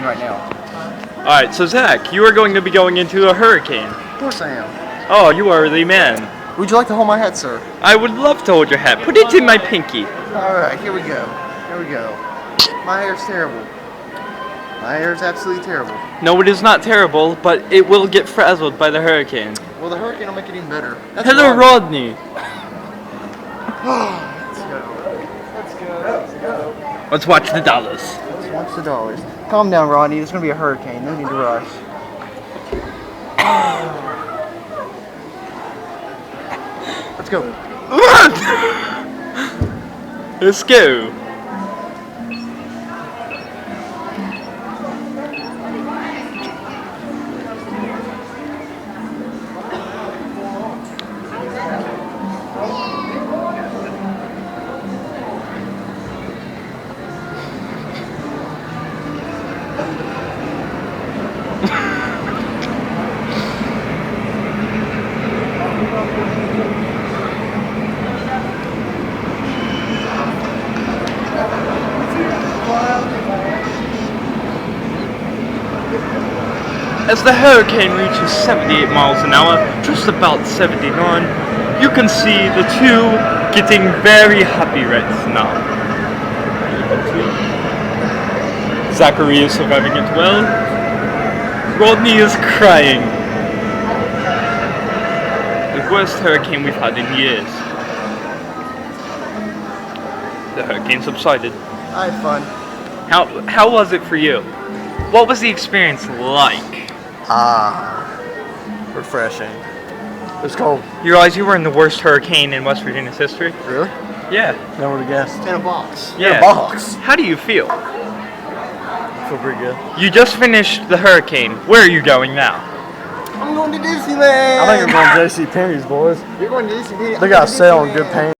right now. Alright, so Zach, you are going to be going into a hurricane. Of course I am. Oh, you are the man. Would you like to hold my hat, sir? I would love to hold your hat. Put it in my pinky. Alright, here we go. Here we go. My hair's terrible. My hair's absolutely terrible. No, it is not terrible, but it will get frazzled by the hurricane. Well, the hurricane will make it even better. That's Hello, Rodney. Let's go. Let's go. Let's go. Let's watch the dollars. Let's watch the dollars. Calm down, Rodney. There's going to be a hurricane. No need to rush. Let's go. Let's go. As the hurricane reaches 78 miles an hour, just about 79, you can see the two getting very happy right now. Zachary is surviving it well. Rodney is crying. The worst hurricane we've had in years. The hurricane subsided. I had fun. How was it for you? What was the experience like? Refreshing. It was cold. You realize you were in the worst hurricane in West Virginia's history? Really? Yeah. Never would have guessed. In a box. Yeah. In a box. How do you feel? I feel pretty good. You just finished the hurricane. Where are you going now? I'm going to Disneyland. I think you're going to JCPenney's, boys. You're going to Disneyland. They got a sale on good paint.